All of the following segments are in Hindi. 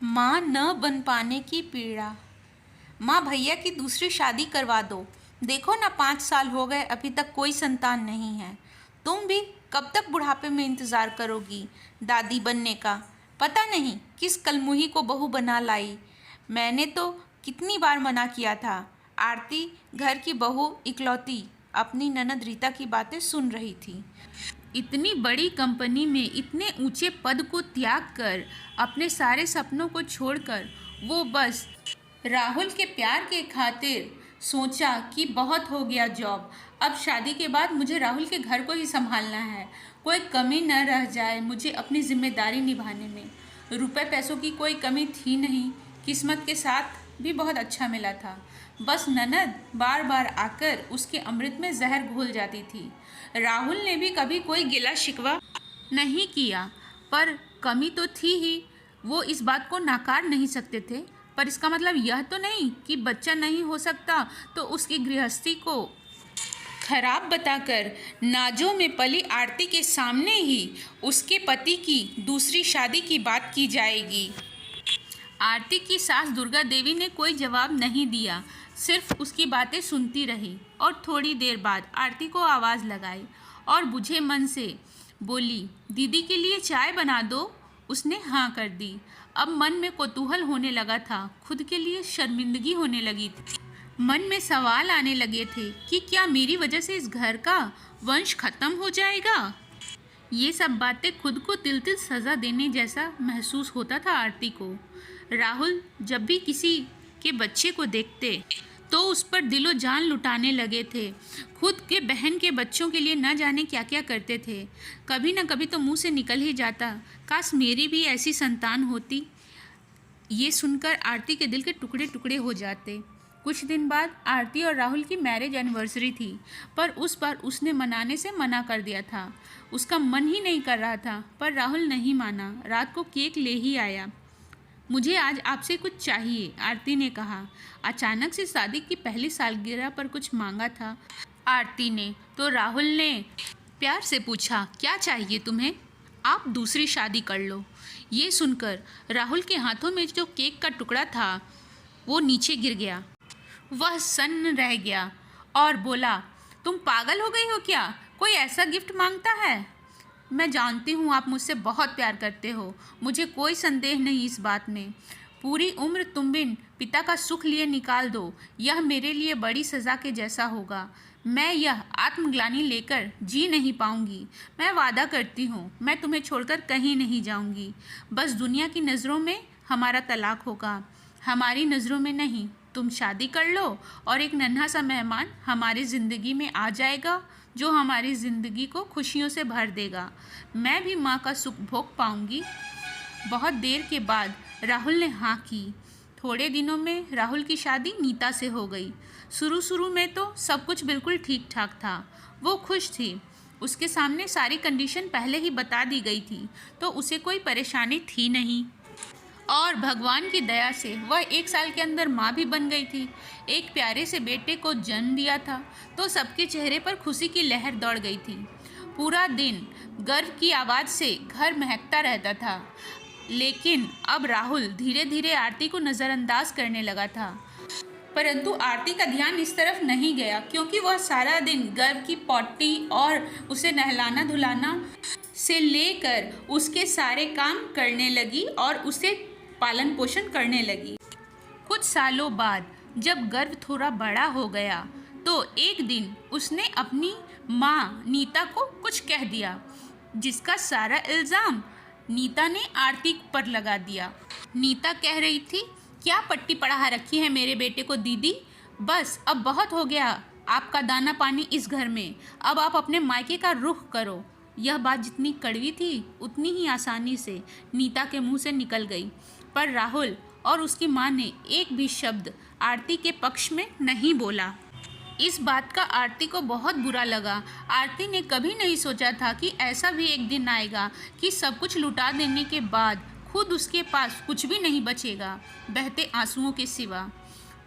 माँ न बन पाने की पीड़ा। माँ भैया की दूसरी शादी करवा दो। देखो ना 5 साल हो गए अभी तक कोई संतान नहीं है। तुम भी कब तक बुढ़ापे में इंतज़ार करोगी दादी बनने का। पता नहीं किस कलमुही को बहू बना लाई। मैंने तो कितनी बार मना किया था। आरती घर की बहू इकलौती अपनी ननद रीता की बातें सुन रही थी। इतनी बड़ी कंपनी में इतने ऊंचे पद को त्याग कर, अपने सारे सपनों को छोड़कर वो बस राहुल के प्यार के खातिर सोचा कि बहुत हो गया जॉब, अब शादी के बाद मुझे राहुल के घर को ही संभालना है। कोई कमी न रह जाए मुझे अपनी जिम्मेदारी निभाने में। रुपए पैसों की कोई कमी थी नहीं, किस्मत के साथ भी बहुत अच्छा मिला था। बस ननद बार बार आकर उसके अमृत में जहर घोल जाती थी। राहुल ने भी कभी कोई गिला शिकवा नहीं किया, पर कमी तो थी ही, वो इस बात को नाकार नहीं सकते थे। पर इसका मतलब यह तो नहीं कि बच्चा नहीं हो सकता तो उसकी गृहस्थी को खराब बताकर नाजों में पली आरती के सामने ही उसके पति की दूसरी शादी की बात की जाएगी। आरती की सास दुर्गा देवी ने कोई जवाब नहीं दिया, सिर्फ उसकी बातें सुनती रही और थोड़ी देर बाद आरती को आवाज़ लगाई और बुझे मन से बोली, दीदी के लिए चाय बना दो। उसने हाँ कर दी। अब मन में कौतूहल होने लगा था, खुद के लिए शर्मिंदगी होने लगी थी। मन में सवाल आने लगे थे कि क्या मेरी वजह से इस घर का वंश खत्म हो जाएगा। ये सब बातें खुद को तिल तिल सज़ा देने जैसा महसूस होता था आरती को। राहुल जब भी किसी के बच्चे को देखते तो उस पर दिलो जान लुटाने लगे थे। खुद के बहन के बच्चों के लिए न जाने क्या क्या करते थे। कभी न कभी तो मुंह से निकल ही जाता, काश मेरी भी ऐसी संतान होती। ये सुनकर आरती के दिल के टुकड़े टुकड़े हो जाते। कुछ दिन बाद आरती और राहुल की मैरिज एनिवर्सरी थी, पर उस बार उसने मनाने से मना कर दिया था। उसका मन ही नहीं कर रहा था, पर राहुल नहीं माना। रात को केक ले ही आया। मुझे आज आपसे कुछ चाहिए, आरती ने कहा। अचानक से शादी की पहली सालगिरह पर कुछ मांगा था आरती ने, तो राहुल ने प्यार से पूछा, क्या चाहिए तुम्हें? आप दूसरी शादी कर लो। ये सुनकर राहुल के हाथों में जो केक का टुकड़ा था वो नीचे गिर गया। वह सन्न रह गया और बोला, तुम पागल हो गई हो क्या? कोई ऐसा गिफ्ट मांगता है? मैं जानती हूँ आप मुझसे बहुत प्यार करते हो, मुझे कोई संदेह नहीं इस बात में। पूरी उम्र तुम बिन पिता का सुख लिए निकाल दो, यह मेरे लिए बड़ी सज़ा के जैसा होगा। मैं यह आत्मग्लानि लेकर जी नहीं पाऊंगी। मैं वादा करती हूँ मैं तुम्हें छोड़कर कहीं नहीं जाऊंगी। बस दुनिया की नज़रों में हमारा तलाक होगा, हमारी नज़रों में नहीं। तुम शादी कर लो और एक नन्हा सा मेहमान हमारी ज़िंदगी में आ जाएगा जो हमारी ज़िंदगी को खुशियों से भर देगा। मैं भी माँ का सुख भोग पाऊंगी। बहुत देर के बाद राहुल ने हाँ की। थोड़े दिनों में राहुल की शादी नीता से हो गई। शुरू में तो सब कुछ बिल्कुल ठीक ठाक था, वो खुश थी। उसके सामने सारी कंडीशन पहले ही बता दी गई थी, तो उसे कोई परेशानी थी नहीं। और भगवान की दया से वह 1 साल के अंदर माँ भी बन गई थी। एक प्यारे से बेटे को जन्म दिया था, तो सबके चेहरे पर खुशी की लहर दौड़ गई थी। पूरा दिन गर्व की आवाज़ से घर महकता रहता था। लेकिन अब राहुल धीरे धीरे आरती को नज़रअंदाज करने लगा था। परंतु आरती का ध्यान इस तरफ नहीं गया, क्योंकि वह सारा दिन गर्व की पॉटी और उसे नहलाना धुलाना से लेकर उसके सारे काम करने लगी और उसे पालन पोषण करने लगी। कुछ सालों बाद जब गर्व थोड़ा बड़ा हो गया, तो एक दिन उसने अपनी माँ नीता को कुछ कह दिया, जिसका सारा इल्ज़ाम नीता ने आरती पर लगा दिया। नीता कह रही थी, क्या पट्टी पढ़ा रखी है मेरे बेटे को दीदी, बस अब बहुत हो गया आपका दाना पानी इस घर में, अब आप अपने मायके का रुख करो। यह बात जितनी कड़वी थी उतनी ही आसानी से नीता के मुंह से निकल गई, पर राहुल और उसकी माँ ने एक भी शब्द आरती के पक्ष में नहीं बोला। इस बात का आरती को बहुत बुरा लगा। आरती ने कभी नहीं सोचा था कि ऐसा भी एक दिन आएगा कि सब कुछ लुटा देने के बाद खुद उसके पास कुछ भी नहीं बचेगा, बहते आंसुओं के सिवा।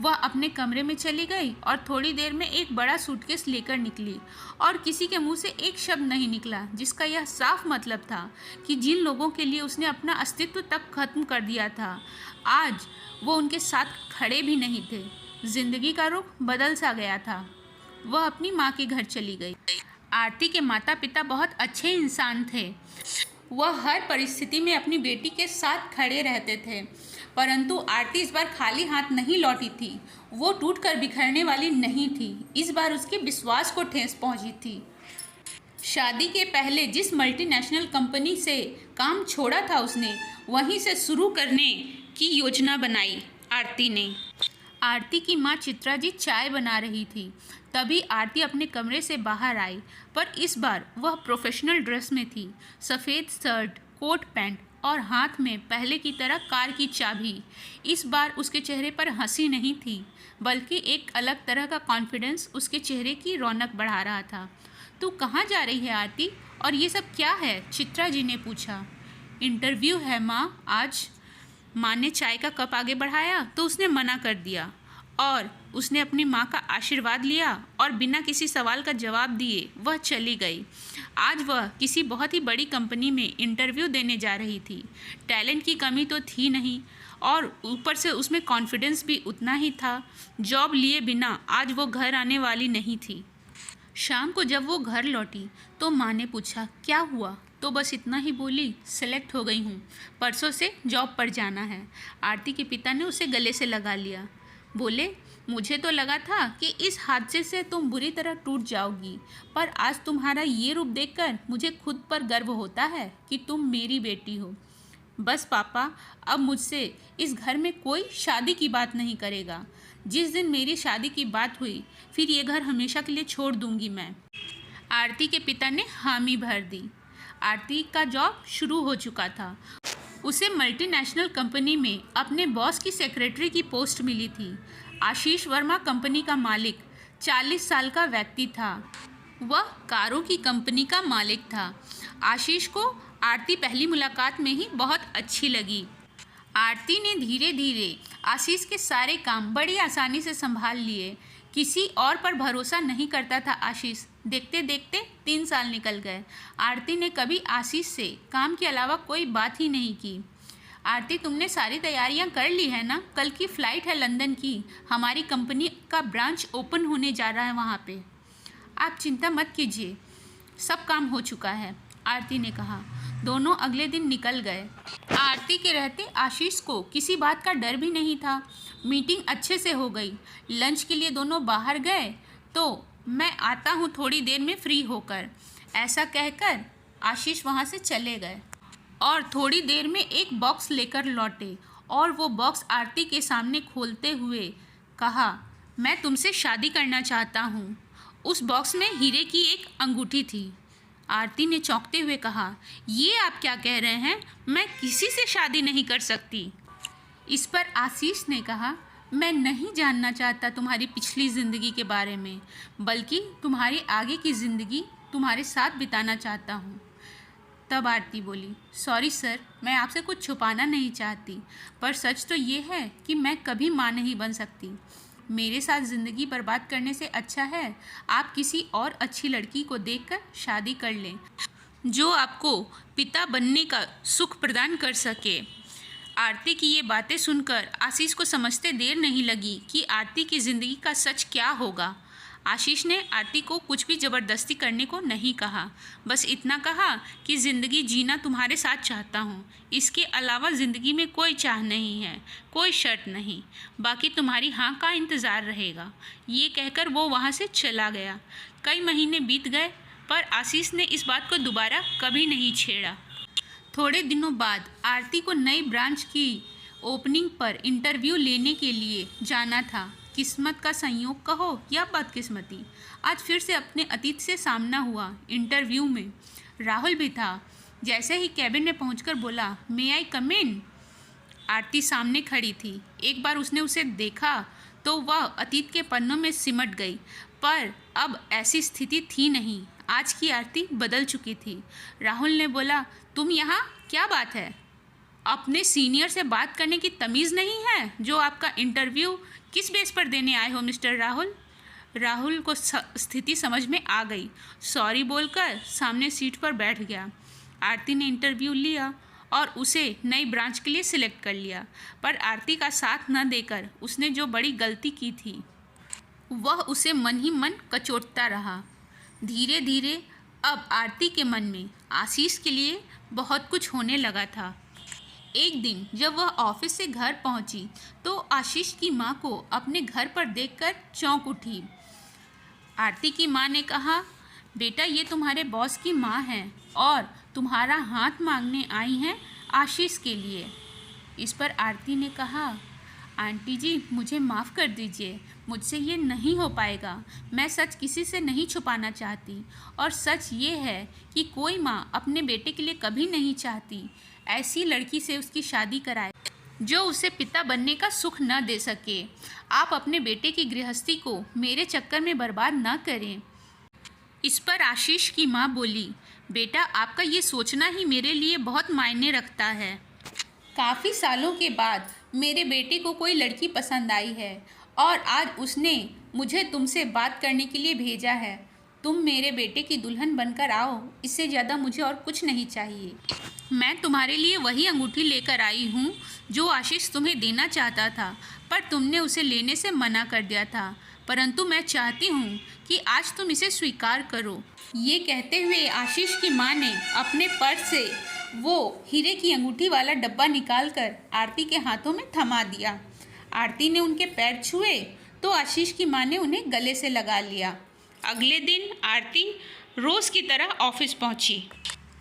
वह अपने कमरे में चली गई और थोड़ी देर में एक बड़ा सूटकेस लेकर निकली और किसी के मुंह से एक शब्द नहीं निकला जिसका यह साफ मतलब था कि जिन लोगों के लिए उसने अपना अस्तित्व तक खत्म कर दिया था आज वो उनके साथ खड़े भी नहीं थे। जिंदगी का रुख बदल सा गया था। वह अपनी माँ के घर चली गई। आरती के माता पिता बहुत अच्छे इंसान थे। वह हर परिस्थिति में अपनी बेटी के साथ खड़े रहते थे, परंतु आरती इस बार खाली हाथ नहीं लौटी थी। वो टूटकर बिखरने वाली नहीं थी। इस बार उसके विश्वास को ठेस पहुंची थी। शादी के पहले जिस मल्टीनेशनल कंपनी से काम छोड़ा था उसने वहीं से शुरू करने की योजना बनाई आरती ने। आरती की माँ चित्रा जी चाय बना रही थी। तभी आरती अपने कमरे से बाहर आई, पर इस बार वह प्रोफेशनल ड्रेस में थी। सफ़ेद शर्ट, कोट पैंट और हाथ में पहले की तरह कार की चाबी। इस बार उसके चेहरे पर हंसी नहीं थी, बल्कि एक अलग तरह का कॉन्फिडेंस उसके चेहरे की रौनक बढ़ा रहा था। तू कहाँ जा रही है आरती, और ये सब क्या है? चित्रा जी ने पूछा। इंटरव्यू है माँ आज। माँ ने चाय का कप आगे बढ़ाया तो उसने मना कर दिया और उसने अपनी माँ का आशीर्वाद लिया और बिना किसी सवाल का जवाब दिए वह चली गई। आज वह किसी बहुत ही बड़ी कंपनी में इंटरव्यू देने जा रही थी। टैलेंट की कमी तो थी नहीं और ऊपर से उसमें कॉन्फिडेंस भी उतना ही था। जॉब लिए बिना आज वो घर आने वाली नहीं थी। शाम को जब वो घर लौटी तो माँ ने पूछा, क्या हुआ? तो बस इतना ही बोली, सेलेक्ट हो गई हूँ, परसों से जॉब पर जाना है। आरती के पिता ने उसे गले से लगा लिया। बोले, मुझे तो लगा था कि इस हादसे से तुम बुरी तरह टूट जाओगी, पर आज तुम्हारा ये रूप देखकर मुझे खुद पर गर्व होता है कि तुम मेरी बेटी हो। बस पापा, अब मुझसे इस घर में कोई शादी की बात नहीं करेगा। जिस दिन मेरी शादी की बात हुई फिर ये घर हमेशा के लिए छोड़ दूंगी मैं। आरती के पिता ने हामी भर दी। आरती का जॉब शुरू हो चुका था। उसे मल्टीनेशनल कंपनी में अपने बॉस की सेक्रेटरी की पोस्ट मिली थी। आशीष वर्मा कंपनी का मालिक 40 साल का व्यक्ति था। वह कारों की कंपनी का मालिक था। आशीष को आरती पहली मुलाकात में ही बहुत अच्छी लगी। आरती ने धीरे धीरे आशीष के सारे काम बड़ी आसानी से संभाल लिए। किसी और पर भरोसा नहीं करता था आशीष। देखते देखते 3 साल निकल गए। आरती ने कभी आशीष से काम के अलावा कोई बात ही नहीं की। आरती, तुमने सारी तैयारियां कर ली है ना? कल की फ़्लाइट है लंदन की। हमारी कंपनी का ब्रांच ओपन होने जा रहा है वहाँ पे। आप चिंता मत कीजिए, सब काम हो चुका है, आरती ने कहा। दोनों अगले दिन निकल गए। आरती के रहते आशीष को किसी बात का डर भी नहीं था। मीटिंग अच्छे से हो गई। लंच के लिए दोनों बाहर गए तो मैं आता हूँ थोड़ी देर में फ्री होकर, ऐसा कहकर आशीष वहाँ से चले गए और थोड़ी देर में एक बॉक्स लेकर लौटे और वो बॉक्स आरती के सामने खोलते हुए कहा, मैं तुमसे शादी करना चाहता हूँ। उस बॉक्स में हीरे की एक अंगूठी थी। आरती ने चौंकते हुए कहा, ये आप क्या कह रहे हैं? मैं किसी से शादी नहीं कर सकती। इस पर आशीष ने कहा, मैं नहीं जानना चाहता तुम्हारी पिछली ज़िंदगी के बारे में, बल्कि तुम्हारी आगे की ज़िंदगी तुम्हारे साथ बिताना चाहता हूँ। तब आरती बोली, सॉरी सर, मैं आपसे कुछ छुपाना नहीं चाहती, पर सच तो ये है कि मैं कभी माँ नहीं बन सकती। मेरे साथ ज़िंदगी बर्बाद करने से अच्छा है आप किसी और अच्छी लड़की को देखकर शादी कर लें, जो आपको पिता बनने का सुख प्रदान कर सके। आरती की ये बातें सुनकर आशीष को समझते देर नहीं लगी कि आरती की ज़िंदगी का सच क्या होगा। आशीष ने आरती को कुछ भी ज़बरदस्ती करने को नहीं कहा, बस इतना कहा कि ज़िंदगी जीना तुम्हारे साथ चाहता हूँ, इसके अलावा ज़िंदगी में कोई चाह नहीं है, कोई शर्त नहीं, बाकी तुम्हारी हाँ का इंतज़ार रहेगा। ये कहकर वो वहाँ से चला गया। कई महीने बीत गए पर आशीष ने इस बात को दोबारा कभी नहीं छेड़ा। थोड़े दिनों बाद आरती को नई ब्रांच की ओपनिंग पर इंटरव्यू लेने के लिए जाना था। किस्मत का संयोग कहो या बदकिस्मती, आज फिर से अपने अतीत से सामना हुआ। इंटरव्यू में राहुल भी था। जैसे ही कैबिन में पहुंचकर बोला, मे आई कम इन? आरती सामने खड़ी थी। एक बार उसने उसे देखा तो वह अतीत के पन्नों में सिमट गई, पर अब ऐसी स्थिति थी नहीं। आज की आरती बदल चुकी थी। राहुल ने बोला, तुम यहाँ, क्या बात है? अपने सीनियर से बात करने की तमीज़ नहीं है जो आपका इंटरव्यू किस बेस पर देने आए हो मिस्टर राहुल। राहुल को स्थिति समझ में आ गई। सॉरी बोलकर सामने सीट पर बैठ गया। आरती ने इंटरव्यू लिया और उसे नई ब्रांच के लिए सिलेक्ट कर लिया, पर आरती का साथ न देकर उसने जो बड़ी गलती की थी वह उसे मन ही मन कचोटता रहा। धीरे धीरे अब आरती के मन में आशीष के लिए बहुत कुछ होने लगा था। एक दिन जब वह ऑफिस से घर पहुंची तो आशीष की माँ को अपने घर पर देखकर चौंक उठी। आरती की माँ ने कहा, बेटा ये तुम्हारे बॉस की माँ हैं और तुम्हारा हाथ मांगने आई हैं आशीष के लिए। इस पर आरती ने कहा, आंटी जी मुझे माफ़ कर दीजिए, मुझसे ये नहीं हो पाएगा। मैं सच किसी से नहीं छुपाना चाहती और सच ये है कि कोई माँ अपने बेटे के लिए कभी नहीं चाहती ऐसी लड़की से उसकी शादी कराए जो उसे पिता बनने का सुख न दे सके। आप अपने बेटे की गृहस्थी को मेरे चक्कर में बर्बाद न करें। इस पर आशीष की माँ बोली, बेटा आपका ये सोचना ही मेरे लिए बहुत मायने रखता है। काफ़ी सालों के बाद मेरे बेटे को कोई लड़की पसंद आई है और आज उसने मुझे तुमसे बात करने के लिए भेजा है। तुम मेरे बेटे की दुल्हन बनकर आओ, इससे ज़्यादा मुझे और कुछ नहीं चाहिए। मैं तुम्हारे लिए वही अंगूठी लेकर आई हूँ जो आशीष तुम्हें देना चाहता था, पर तुमने उसे लेने से मना कर दिया था। परंतु मैं चाहती हूँ कि आज तुम इसे स्वीकार करो। ये कहते हुए आशीष की माँ ने अपने पर्स से वो हीरे की अंगूठी वाला डब्बा निकालकर आरती के हाथों में थमा दिया। आरती ने उनके पैर छुए तो आशीष की माँ ने उन्हें गले से लगा लिया। अगले दिन आरती रोज़ की तरह ऑफिस पहुंची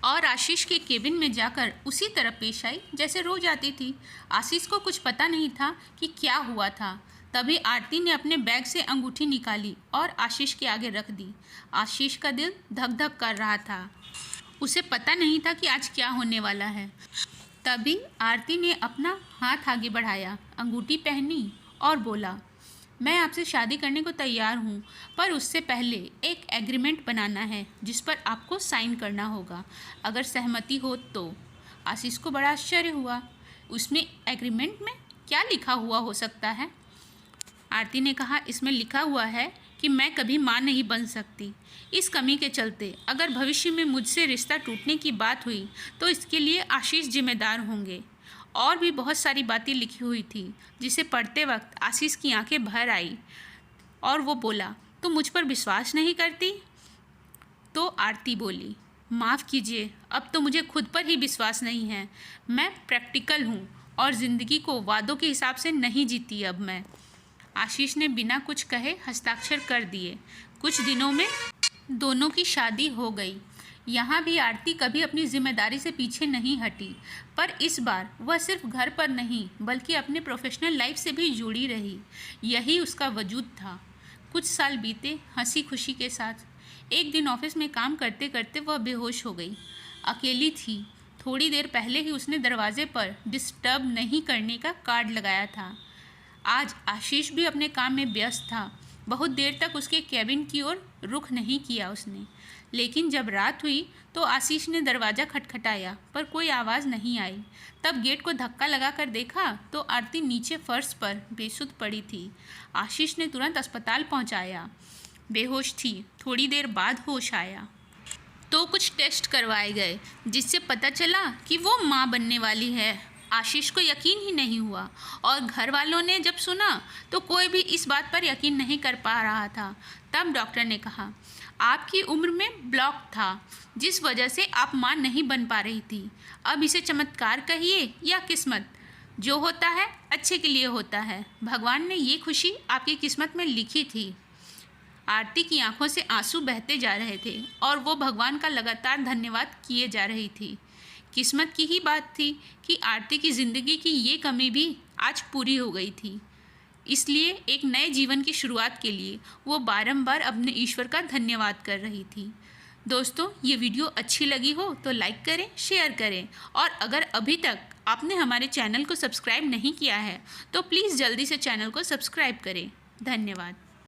और आशीष के केबिन में जाकर उसी तरह पेश आई जैसे रोज आती थी। आशीष को कुछ पता नहीं था कि क्या हुआ था। तभी आरती ने अपने बैग से अंगूठी निकाली और आशीष के आगे रख दी। आशीष का दिल धक धक कर रहा था। उसे पता नहीं था कि आज क्या होने वाला है। तभी आरती ने अपना हाथ आगे बढ़ाया, अंगूठी पहनी और बोला, मैं आपसे शादी करने को तैयार हूँ, पर उससे पहले एक एग्रीमेंट बनाना है जिस पर आपको साइन करना होगा। अगर सहमति हो तो। आशीष को बड़ा आश्चर्य हुआ, उसमें एग्रीमेंट में क्या लिखा हुआ हो सकता है। आरती ने कहा, इसमें लिखा हुआ है कि मैं कभी माँ नहीं बन सकती। इस कमी के चलते अगर भविष्य में मुझसे रिश्ता टूटने की बात हुई तो इसके लिए आशीष जिम्मेदार होंगे। और भी बहुत सारी बातें लिखी हुई थी जिसे पढ़ते वक्त आशीष की आंखें भर आई और वो बोला, तुम मुझ पर विश्वास नहीं करती? तो आरती बोली, माफ़ कीजिए, अब तो मुझे खुद पर ही विश्वास नहीं है। मैं प्रैक्टिकल हूँ और ज़िंदगी को वादों के हिसाब से नहीं जीती अब मैं। आशीष ने बिना कुछ कहे हस्ताक्षर कर दिए। कुछ दिनों में दोनों की शादी हो गई। यहाँ भी आरती कभी अपनी जिम्मेदारी से पीछे नहीं हटी, पर इस बार वह सिर्फ घर पर नहीं बल्कि अपने प्रोफेशनल लाइफ से भी जुड़ी रही। यही उसका वजूद था। कुछ साल बीते हंसी खुशी के साथ। एक दिन ऑफिस में काम करते करते वह बेहोश हो गई। अकेली थी। थोड़ी देर पहले ही उसने दरवाजे पर डिस्टर्ब नहीं करने का कार्ड लगाया था। आज आशीष भी अपने काम में व्यस्त था। बहुत देर तक उसके कैबिन की ओर रुख नहीं किया उसने। लेकिन जब रात हुई तो आशीष ने दरवाज़ा खटखटाया पर कोई आवाज़ नहीं आई। तब गेट को धक्का लगाकर देखा तो आरती नीचे फर्श पर बेसुध पड़ी थी। आशीष ने तुरंत अस्पताल पहुंचाया। बेहोश थी। थोड़ी देर बाद होश आया तो कुछ टेस्ट करवाए गए जिससे पता चला कि वो माँ बनने वाली है। आशीष को यकीन ही नहीं हुआ और घर वालों ने जब सुना तो कोई भी इस बात पर यकीन नहीं कर पा रहा था। तब डॉक्टर ने कहा, आपकी उम्र में ब्लॉक था जिस वजह से आप माँ नहीं बन पा रही थी। अब इसे चमत्कार कहिए या किस्मत, जो होता है अच्छे के लिए होता है। भगवान ने ये खुशी आपकी किस्मत में लिखी थी। आरती की आंखों से आंसू बहते जा रहे थे और वो भगवान का लगातार धन्यवाद किए जा रही थी। किस्मत की ही बात थी कि आरती की ज़िंदगी की ये कमी भी आज पूरी हो गई थी। इसलिए एक नए जीवन की शुरुआत के लिए वो बारंबार अपने ईश्वर का धन्यवाद कर रही थी। दोस्तों, ये वीडियो अच्छी लगी हो तो लाइक करें, शेयर करें और अगर अभी तक आपने हमारे चैनल को सब्सक्राइब नहीं किया है तो प्लीज़ जल्दी से चैनल को सब्सक्राइब करें। धन्यवाद।